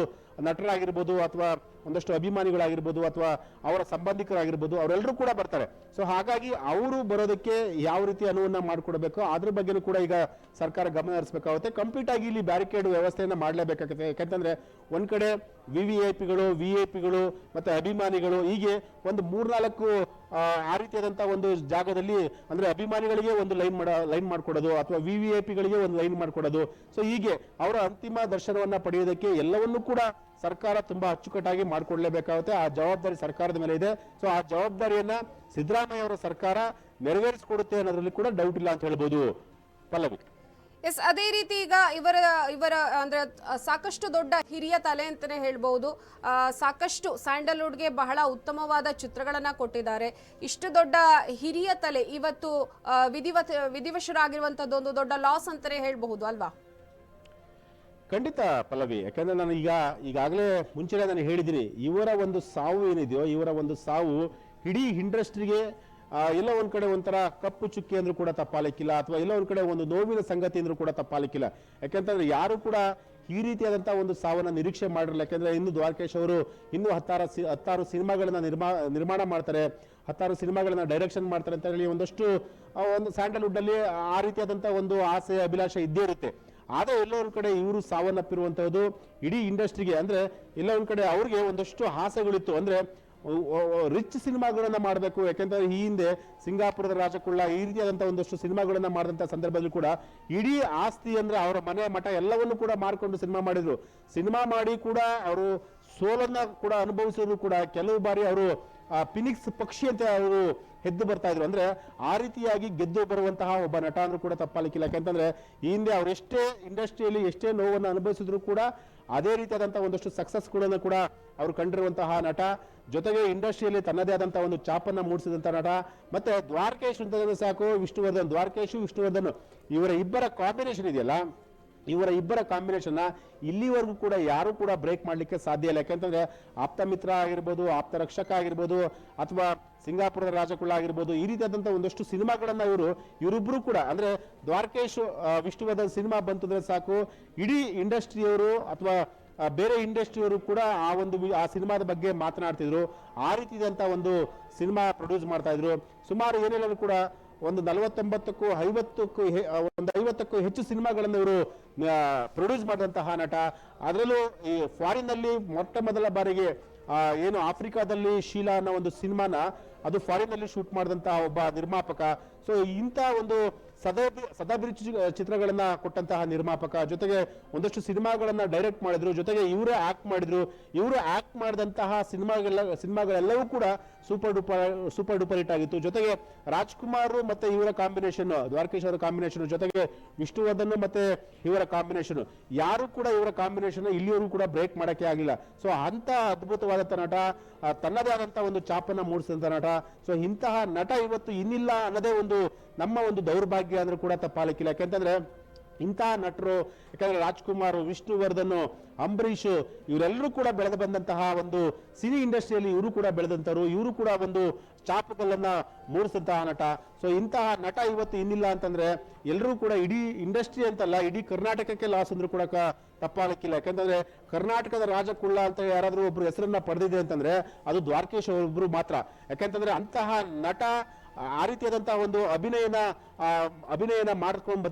ನಟರಾಗಿರ್ಬೋದು, ಅಥವಾ ಒಂದಷ್ಟು ಅಭಿಮಾನಿಗಳಾಗಿರ್ಬೋದು, ಅಥವಾ ಅವರ ಸಂಬಂಧಿಕರಾಗಿರ್ಬೋದು, ಅವರೆಲ್ಲರೂ ಕೂಡ ಬರ್ತಾರೆ. ಸೊ ಹಾಗಾಗಿ ಅವರು ಬರೋದಕ್ಕೆ ಯಾವ ರೀತಿ ಅನುವನ್ನ ಮಾಡಿಕೊಡ್ಬೇಕು ಅದ್ರ ಬಗ್ಗೆನೂ ಕೂಡ ಈಗ ಸರ್ಕಾರ ಗಮನ ಹರಿಸಬೇಕಾಗುತ್ತೆ. ಕಂಪ್ಲೀಟ್ ಆಗಿ ಇಲ್ಲಿ ಬ್ಯಾರಿಕೇಡ್ ವ್ಯವಸ್ಥೆಯನ್ನ ಮಾಡಲೇಬೇಕಾಗುತ್ತೆ. ಯಾಕಂತಂದ್ರೆ ಒಂದ್ ಕಡೆ ವಿವಿಐಪಿಗಳು ಮತ್ತೆ ಅಭಿಮಾನಿಗಳು ಹೀಗೆ ಒಂದು 3-4 ಆ ರೀತಿಯಾದಂತಹ ಒಂದು ಜಾಗದಲ್ಲಿ ಅಂದ್ರೆ ಅಭಿಮಾನಿಗಳಿಗೆ ಒಂದು ಲೈನ್ ಮಾಡ್ಕೊಡೋದು, ಅಥವಾ ವಿವಿಐಪಿಗಳಿಗೆ ಒಂದು ಲೈನ್ ಮಾಡ್ಕೊಡೋದು. ಸೊ ಹೀಗೆ ಅವರ ಅಂತಿಮ ದರ್ಶನವನ್ನ ಪಡೆಯೋದಕ್ಕೆ ಎಲ್ಲವನ್ನೂ ಕೂಡ ಸರ್ಕಾರ ತುಂಬಾ ಅಚ್ಚುಕಟ್ಟಾಗಿ ಮಾಡಿಕೊಡ್ಲೇಬೇಕಾಗುತ್ತೆ. ಆ ಜವಾಬ್ದಾರಿ ಸರ್ಕಾರದ ಮೇಲೆ ಇದೆ. ಸೊ ಆ ಜವಾಬ್ದಾರಿಯನ್ನ ಸಿದ್ದರಾಮಯ್ಯ ಅವರ ಸರ್ಕಾರ ನೆರವೇರಿಸಿಕೊಡುತ್ತೆ ಅನ್ನೋದ್ರಲ್ಲಿ ಕೂಡ ಡೌಟ್ ಇಲ್ಲ ಅಂತ ಹೇಳ್ಬೋದು. ಪಲ್ಲವಿ. ಎಸ್, ಅದೇ ರೀತಿ ಈಗ ಇವರ ಅಂದ್ರೆ ಸಾಕಷ್ಟು ದೊಡ್ಡ ಹಿರಿಯ ತಲೆ ಅಂತಾನೆ ಹೇಳ್ಬಹುದು. ಸಾಕಷ್ಟು ಸ್ಯಾಂಡಲ್ವುಡ್ಗೆ ಬಹಳ ಉತ್ತಮವಾದ ಚಿತ್ರಗಳನ್ನ ಕೊಟ್ಟಿದ್ದಾರೆ. ಇಷ್ಟು ದೊಡ್ಡ ಹಿರಿಯ ತಲೆ ಇವತ್ತು ವಿಧಿವಶರಾಗಿರುವಂತದ್ದು ಒಂದು ದೊಡ್ಡ ಲಾಸ್ ಅಂತಾನೆ ಹೇಳ್ಬಹುದು ಅಲ್ವಾ? ಖಂಡಿತ ಪಲ್ಲವಿ. ಯಾಕಂದ್ರೆ ನಾನು ಈಗಾಗಲೇ ಮುಂಚೆನೆ ನಾನು ಹೇಳಿದ್ದೀನಿ, ಇವರ ಒಂದು ಸಾವು ಏನಿದೆಯೋ, ಇವರ ಒಂದು ಸಾವು ಇಡೀ ಇಂಡಸ್ಟ್ರಿಗೆ ಎಲ್ಲ ಒಂದ್ ಕಡೆ ಒಂಥರ ಕಪ್ಪು ಚುಕ್ಕಿ ಅಂದ್ರೂ ಕೂಡ ತಪ್ಪಾಲಿಕ್ಕಿಲ್ಲ, ಅಥವಾ ಎಲ್ಲ ಒಂದ್ ಕಡೆ ಒಂದು ನೋವಿನ ಸಂಗತಿ ಅಂದ್ರೂ ಕೂಡ ತಪ್ಪಾಲಿಕ್ಕಿಲ್ಲ. ಯಾಕಂತಂದ್ರೆ ಯಾರು ಕೂಡ ಈ ರೀತಿಯಾದಂತಹ ಒಂದು ಸಾವನ್ನ ನಿರೀಕ್ಷೆ ಮಾಡಿರಲಿಲ್ಲ. ಯಾಕಂದ್ರೆ ಇನ್ನು ದ್ವಾರಕೀಶ್ ಅವರು ಇನ್ನೂ 10 ಸಿನಿಮಾಗಳನ್ನ ನಿರ್ಮಾಣ ಮಾಡ್ತಾರೆ, 10 ಸಿನಿಮಾಗಳನ್ನ ಡೈರೆಕ್ಷನ್ ಮಾಡ್ತಾರೆ ಅಂತ ಹೇಳಿ ಒಂದಷ್ಟು ಒಂದು ಸ್ಯಾಂಡಲ್ವುಡ್ ಅಲ್ಲಿ ಆ ರೀತಿಯಾದಂತಹ ಒಂದು ಆಸೆ ಅಭಿಲಾಷೆ ಇದ್ದೇ ಇರುತ್ತೆ. ಆದ್ರೆ ಎಲ್ಲೋ ಒಂದ್ ಕಡೆ ಇವರು ಸಾವನ್ನಪ್ಪಿರುವಂತಹದ್ದು ಇಡೀ ಇಂಡಸ್ಟ್ರಿಗೆ ಅಂದ್ರೆ ಎಲ್ಲ ಒಂದ್ ಕಡೆ ಅವ್ರಿಗೆ ಒಂದಷ್ಟು ಆಸೆಗಳಿತ್ತು. ಅಂದ್ರೆ ರಿಚ್ ಸಿನಿಮಾಗಳನ್ನ ಮಾಡಬೇಕು. ಯಾಕೆಂದ್ರೆ ಈ ಹಿಂದೆ ಸಿಂಗಾಪುರದ ರಾಜಕುಳ್ಳ ಈ ರೀತಿಯಾದಂತಹ ಒಂದಷ್ಟು ಸಿನಿಮಾಗಳನ್ನ ಮಾಡಿದಂತ ಸಂದರ್ಭದಲ್ಲಿ ಕೂಡ ಇಡೀ ಆಸ್ತಿ ಅಂದ್ರೆ ಅವರ ಮನೆ ಮಠ ಎಲ್ಲವನ್ನು ಕೂಡ ಮಾರ್ಕೊಂಡು ಸಿನಿಮಾ ಮಾಡಿ ಕೂಡ ಅವರು ಸೋಲನ್ನ ಕೂಡ ಅನುಭವಿಸಿದ್ರು ಕೂಡ ಕೆಲವು ಬಾರಿ ಅವರು ಫಿನಿಕ್ಸ್ ಪಕ್ಷಿ ಅಂತ ಅವರು ಎದ್ದು ಬರ್ತಾ ಇದ್ರು. ಅಂದ್ರೆ ಆ ರೀತಿಯಾಗಿ ಗೆದ್ದು ಬರುವಂತಹ ಒಬ್ಬ ನಟ ಅಂದ್ರೂ ಕೂಡ ತಪ್ಪಾಲಿಕ್ಕಿಲ್ಲ. ಯಾಕಂತಂದ್ರೆ ಈ ಹಿಂದೆ ಅವರೆಷ್ಟೇ ಇಂಡಸ್ಟ್ರಿಯಲ್ಲಿ ಎಷ್ಟೇ ನೋವನ್ನು ಅನುಭವಿಸಿದ್ರು ಕೂಡ ಅದೇ ರೀತಿಯಾದಂತಹ ಒಂದಷ್ಟು ಸಕ್ಸಸ್ಗಳನ್ನು ಕೂಡ ಅವರು ಕಂಡಿರುವಂತಹ ನಟ, ಜೊತೆಗೆ ಇಂಡಸ್ಟ್ರಿಯಲ್ಲಿ ತನ್ನದೇ ಆದಂತಹ ಒಂದು ಚಾಪನ್ನ ಮೂಡಿಸಿದಂತ ನಟ. ಮತ್ತೆ ದ್ವಾರಕೀಶ್ ಅಂತಂದ್ರೆ ಸಾಕು, ವಿಷ್ಣುವರ್ಧನ್ ಇವರ ಇಬ್ಬರ ಕಾಂಬಿನೇಷನ್ ಇದೆಯಲ್ಲ, ಇವರ ಇಬ್ಬರ ಕಾಂಬಿನೇಷನ್ ಇಲ್ಲಿವರೆಗೂ ಕೂಡ ಯಾರು ಕೂಡ ಬ್ರೇಕ್ ಮಾಡ್ಲಿಕ್ಕೆ ಸಾಧ್ಯ ಇಲ್ಲ. ಯಾಕಂತಂದ್ರೆ ಆಪ್ತ ಮಿತ್ರ ಆಗಿರ್ಬೋದು, ಆಪ್ತ ರಕ್ಷಕ ಆಗಿರ್ಬೋದು, ಅಥವಾ ಸಿಂಗಾಪುರದ ರಾಜಕುಳ್ಳ ಆಗಿರ್ಬೋದು, ಈ ರೀತಿಯಾದಂತಹ ಒಂದಷ್ಟು ಸಿನಿಮಾಗಳನ್ನ ಇವರಿಬ್ರು ಕೂಡ ಅಂದ್ರೆ ದ್ವಾರಕೀಶ್ ವಿಷ್ಣುವರ್ಧನ್ ಸಿನಿಮಾ ಬಂತಂದ್ರೆ ಸಾಕು, ಇಡೀ ಇಂಡಸ್ಟ್ರಿಯವರು ಅಥವಾ ಬೇರೆ ಇಂಡಸ್ಟ್ರಿಯವರು ಕೂಡ ಆ ಸಿನಿಮಾದ ಬಗ್ಗೆ ಮಾತನಾಡ್ತಿದ್ರು. ಆ ರೀತಿಯಾದಂತಹ ಒಂದು ಸಿನಿಮಾ ಪ್ರೊಡ್ಯೂಸ್ ಮಾಡ್ತಾ ಇದ್ರು. ಸುಮಾರು ಏನೆಲ್ಲರೂ ಕೂಡ ಒಂದು 49ಕ್ಕೂ 50ಕ್ಕೂ ಹೆಚ್ಚು ಸಿನಿಮಾಗಳನ್ನು ಇವರು ಪ್ರೊಡ್ಯೂಸ್ ಮಾಡಿದಂತಹ ನಟ. ಅದರಲ್ಲೂ ಈ ಫಾರಿನ್ ನಲ್ಲಿ ಮೊಟ್ಟ ಮೊದಲ ಬಾರಿಗೆ ಏನು ಆಫ್ರಿಕಾದಲ್ಲಿ ಶೀಲಾ ಅನ್ನೋ ಒಂದು ಸಿನಿಮಾನ ಅದು ಫಾರಿನ್ ನಲ್ಲಿ ಶೂಟ್ ಮಾಡಿದಂತಹ ಒಬ್ಬ ನಿರ್ಮಾಪಕ. ಸೊ ಇಂಥ ಒಂದು ಸದಾಭಿರುಚಿ ಚಿತ್ರಗಳನ್ನ ಕೊಟ್ಟಂತಹ ನಿರ್ಮಾಪಕ, ಜೊತೆಗೆ ಒಂದಷ್ಟು ಸಿನಿಮಾಗಳನ್ನ ಡೈರೆಕ್ಟ್ ಮಾಡಿದ್ರು, ಜೊತೆಗೆ ಇವರೇ ಆಕ್ಟ್ ಮಾಡಿದ್ರು. ಇವರು ಆಕ್ಟ್ ಮಾಡಿದಂತಹ ಸಿನಿಮಾಗಳೆಲ್ಲವೂ ಕೂಡ ಸೂಪರ್ ಡೂಪರ್ ಹಿಟ್ ಆಗಿತ್ತು. ಜೊತೆಗೆ ರಾಜ್ಕುಮಾರ್ ಮತ್ತೆ ಇವರ ಕಾಂಬಿನೇಷನ್, ದ್ವಾರಕೀಶ್ ಅವರ ಕಾಂಬಿನೇಷನ್, ಜೊತೆಗೆ ವಿಷ್ಣುವರ್ಧನ್ ಮತ್ತೆ ಇವರ ಕಾಂಬಿನೇಷನ್, ಯಾರು ಕೂಡ ಇವರ ಕಾಂಬಿನೇಷನ್ ಇಲ್ಲಿವರೆಗೂ ಕೂಡ ಬ್ರೇಕ್ ಮಾಡಕ್ಕೆ ಆಗಿಲ್ಲ. ಸೊ ಅಂತ ಅದ್ಭುತವಾದಂತ ನಟ, ತನ್ನದೇ ಆದಂತಹ ಒಂದು ಚಾಪನ್ನ ಮೂಡಿಸಿದಂತ ನಟ. ಸೊ ಇಂತಹ ನಟ ಇವತ್ತು ಇನ್ನಿಲ್ಲ ಅನ್ನೋದೇ ನಮ್ಮ ಒಂದು ದೌರ್ಭಾಗ್ಯ ಅಂದ್ರೂ ಕೂಡ ತಪ್ಪಾಲಿಕ್ಕಿಲ್ಲ. ಯಾಕೆಂತಂದ್ರೆ ಇಂತಹ ನಟರು, ಯಾಕಂದ್ರೆ ರಾಜ್ಕುಮಾರ್, ವಿಷ್ಣುವರ್ಧನ್, ಅಂಬರೀಷ್ ಇವರೆಲ್ಲರೂ ಕೂಡ ಬೆಳೆದು ಬಂದಂತಹ ಒಂದು ಸಿನಿ ಇಂಡಸ್ಟ್ರಿಯಲ್ಲಿ ಇವರು ಕೂಡ ಬೆಳೆದಂತರು, ಇವರು ಕೂಡ ಒಂದು ಚಾಪುಗಳನ್ನ ಮೂಡಿಸಿದಂತಹ ನಟ. ಸೊ ಇಂತಹ ನಟ ಇವತ್ತು ಇನ್ನಿಲ್ಲ ಅಂತಂದ್ರೆ ಎಲ್ಲರೂ ಕೂಡ ಇಡೀ ಇಂಡಸ್ಟ್ರಿ ಅಂತಲ್ಲ, ಇಡೀ ಕರ್ನಾಟಕಕ್ಕೆ ಲಾಸ್ ಅಂದ್ರೂ ಕೂಡ ತಪ್ಪಾಗಲಿಕ್ಕಿಲ್ಲ. ಯಾಕಂತಂದ್ರೆ ಕರ್ನಾಟಕದ ರಾಜಕುಳ್ಳ ಅಂತ ಯಾರಾದ್ರೂ ಒಬ್ರು ಹೆಸರನ್ನ ಪಡೆದಿದೆ ಅಂತಂದ್ರೆ ಅದು ದ್ವಾರಕೀಶ್ ಅವರೊಬ್ರು ಮಾತ್ರ. ಯಾಕಂತಂದ್ರೆ ಅಂತಹ ನಟ, ಆ ರೀತಿಯಾದಂತಹ ಒಂದು ಅಭಿನಯನ ಮಾಡ್ಕೊಂಡು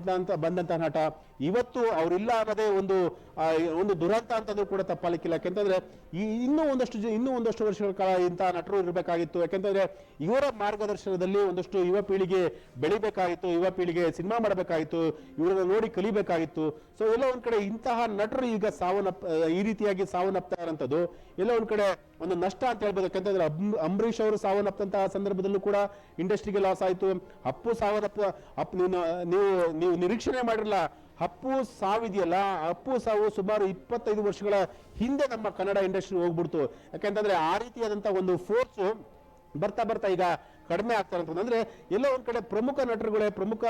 ಬಂದಂತಹ ನಟ ಇವತ್ತು ಅವರಿಲ್ಲ ಅನ್ನೋದೇ ಒಂದು ದುರಂತ ಅಂತಂದ್ರೂ ಕೂಡ ತಪ್ಪಾಲಿಕ್ಕಿಲ್ಲ. ಯಾಕೆಂತಂದ್ರೆ ಇನ್ನೂ ಒಂದಷ್ಟು ವರ್ಷಗಳ ಕಾಲ ಇಂತಹ ನಟರು ಇರಬೇಕಾಗಿತ್ತು. ಯಾಕೆಂತಂದ್ರೆ ಇವರ ಮಾರ್ಗದರ್ಶನದಲ್ಲಿ ಒಂದಷ್ಟು ಯುವ ಪೀಳಿಗೆ ಬೆಳಿಬೇಕಾಗಿತ್ತು, ಯುವ ಪೀಳಿಗೆ ಸಿನಿಮಾ ಮಾಡಬೇಕಾಗಿತ್ತು, ಇವರನ್ನ ನೋಡಿ ಕಲಿಬೇಕಾಗಿತ್ತು. ಸೊ ಎಲ್ಲ ಒಂದ್ ಕಡೆ ಇಂತಹ ನಟರು ಈಗ ಈ ರೀತಿಯಾಗಿ ಸಾವನ್ನಪ್ತಾ ಇರೋಂಥದ್ದು ಎಲ್ಲ ಒಂದ್ ಕಡೆ ಒಂದು ನಷ್ಟ ಅಂತ ಹೇಳ್ಬೋದು. ಯಾಕಂತಂದ್ರೆ ಅಂಬರೀಷ್ ಅವರು ಸಾವನ್ನಪ್ಪಂತಹ ಸಂದರ್ಭದಲ್ಲೂ ಕೂಡ ಇಂಡಸ್ಟ್ರಿಗೆ ಲಾಸ್ ಆಯ್ತು. ನೀವು ನಿರೀಕ್ಷಣೆ ಮಾಡಿರಲ್ಲ, ಅಪ್ಪು ಸಾವಿದೆಯಲ್ಲ, ಅಪ್ಪು ಸಾವು ಸುಮಾರು 25 ವರ್ಷಗಳ ಹಿಂದೆ ನಮ್ಮ ಕನ್ನಡ ಇಂಡಸ್ಟ್ರಿ ಹೋಗ್ಬಿಡ್ತು. ಯಾಕಂತಂದ್ರೆ ಆ ರೀತಿಯಾದಂತಹ ಒಂದು ಫೋರ್ಸ್ ಬರ್ತಾ ಈಗ ಕಡಿಮೆ ಆಗ್ತಾರೆ ಅಂತಂದ್ರೆ ಎಲ್ಲ ಒಂದ್ ಕಡೆ ಪ್ರಮುಖ ನಟರುಗಳೇ, ಪ್ರಮುಖ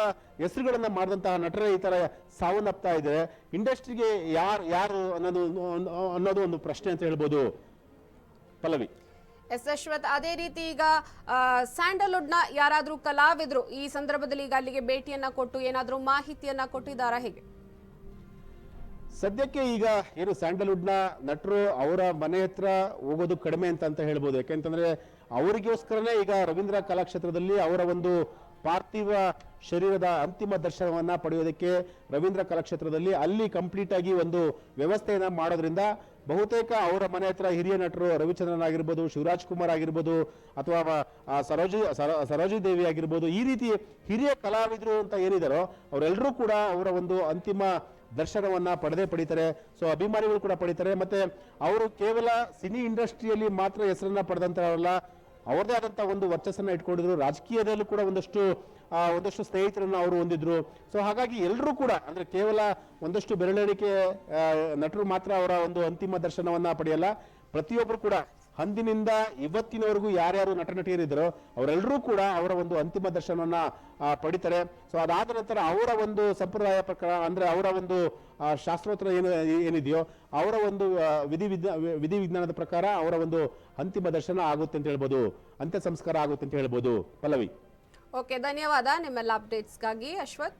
ಹೆಸರುಗಳನ್ನ ಮಾಡಿದಂತಹ ನಟರೇ ಈ ತರ ಸಾವನ್ನಪ್ತಾ ಇದೆ. ಇಂಡಸ್ಟ್ರಿಗೆ ಯಾರು ಅನ್ನೋದು ಒಂದು ಪ್ರಶ್ನೆ ಅಂತ ಹೇಳ್ಬೋದು. ಪಲ್ಲವಿ. ಎಸ್ ಅಶ್ವಥ್, ಅದೇ ರೀತಿ ಈಗ ಸ್ಯಾಂಡಲ್ವುಡ್ ನ ಯಾರಾದ್ರೂ ಕಲಾವಿದ್ರು ಈ ಸಂದರ್ಭದಲ್ಲಿ ಈಗ ಅಲ್ಲಿಗೆ ಭೇಟಿಯನ್ನ ಕೊಟ್ಟು ಏನಾದ್ರೂ ಮಾಹಿತಿಯನ್ನ ಕೊಟ್ಟಿದ್ದಾರಾ, ಹೇಗೆ? ಸದ್ಯಕ್ಕೆ ಈಗ ಏನು ಸ್ಯಾಂಡಲ್ವುಡ್ ನ ನಟರು ಅವರ ಮನೆ ಹತ್ರ ಹೋಗೋದು ಕಡಿಮೆ ಅಂತ ಹೇಳ್ಬೋದು. ಯಾಕೆಂತಂದ್ರೆ ಅವರಿಗೋಸ್ಕರನೇ ಈಗ ರವೀಂದ್ರ ಕಲಾಕ್ಷೇತ್ರದಲ್ಲಿ ಅವರ ಒಂದು ಪಾರ್ಥಿವ ಶರೀರದ ಅಂತಿಮ ದರ್ಶನವನ್ನ ಪಡೆಯೋದಕ್ಕೆ ರವೀಂದ್ರ ಕಲಾಕ್ಷೇತ್ರದಲ್ಲಿ ಅಲ್ಲಿ ಕಂಪ್ಲೀಟ್ ಆಗಿ ಒಂದು ವ್ಯವಸ್ಥೆಯನ್ನ ಮಾಡೋದ್ರಿಂದ ಬಹುತೇಕ ಅವರ ಮನೆ ಹತ್ರ ಹಿರಿಯ ನಟರು ರವಿಚಂದ್ರನ್ ಆಗಿರ್ಬೋದು, ಶಿವರಾಜ್ ಕುಮಾರ್ ಆಗಿರ್ಬೋದು, ಅಥವಾ ಸರೋಜಿ ದೇವಿ ಆಗಿರ್ಬೋದು, ಈ ರೀತಿ ಹಿರಿಯ ಕಲಾವಿದರು ಅಂತ ಏನಿದಾರೋ ಅವರೆಲ್ಲರೂ ಕೂಡ ಅವರ ಒಂದು ಅಂತಿಮ ದರ್ಶನವನ್ನ ಪಡಿತಾರೆ. ಸೊ ಅಭಿಮಾನಿಗಳು ಕೂಡ ಪಡಿತಾರೆ. ಮತ್ತೆ ಅವರು ಕೇವಲ ಸಿನಿ ಇಂಡಸ್ಟ್ರಿಯಲ್ಲಿ ಮಾತ್ರ ಹೆಸರನ್ನ ಪಡೆದಂತವರಲ್ಲ, ಅವರದೇ ಆದಂತಹ ಒಂದು ವರ್ಚಸ್ಸನ್ನ ಇಟ್ಕೊಂಡಿದ್ರು. ರಾಜಕೀಯದಲ್ಲೂ ಕೂಡ ಒಂದಷ್ಟು ಸ್ನೇಹಿತರನ್ನ ಅವರು ಹೊಂದಿದ್ರು. ಸೊ ಹಾಗಾಗಿ ಎಲ್ಲರೂ ಕೂಡ ಅಂದ್ರೆ ಕೇವಲ ಒಂದಷ್ಟು ಬೆರಳೆಣಿಕೆ ನಟರು ಮಾತ್ರ ಅವರ ಒಂದು ಅಂತಿಮ ದರ್ಶನವನ್ನ ಪಡೆಯಲ್ಲ. ಪ್ರತಿಯೊಬ್ಬರು ಕೂಡ ಅಂದಿನಿಂದ ಇವತ್ತಿನವರೆಗೂ ಯಾರ್ಯಾರು ನಟ ನಟಿಯರಿದ್ದಾರೋ ಅವರೆಲ್ಲರೂ ಕೂಡ ಅವರ ಒಂದು ಅಂತಿಮ ದರ್ಶನವನ್ನ ಪಡಿತಾರೆ. ಸೊ ಅದಾದ ನಂತರ ಅವರ ಒಂದು ಸಂಪ್ರದಾಯ ಪ್ರಕಾರ ಅಂದ್ರೆ ಅವರ ಒಂದು ಶಾಸ್ತ್ರೋತ್ತರ ಏನಿದೆಯೋ ಅವರ ಒಂದು ವಿಧಿವಿಜ್ಞಾನದ ಪ್ರಕಾರ ಅವರ ಒಂದು ಅಂತಿಮ ದರ್ಶನ ಆಗುತ್ತೆ ಅಂತ ಹೇಳ್ಬೋದು, ಅಂತ್ಯ ಸಂಸ್ಕಾರ ಆಗುತ್ತೆ ಅಂತ ಹೇಳ್ಬೋದು. ಪಲ್ಲವಿ. ಓಕೆ, ಧನ್ಯವಾದ ನಿಮ್ಮೆಲ್ಲ ಅಪ್ಡೇಟ್ಸ್ಗಾಗಿ ಅಶ್ವಥ್.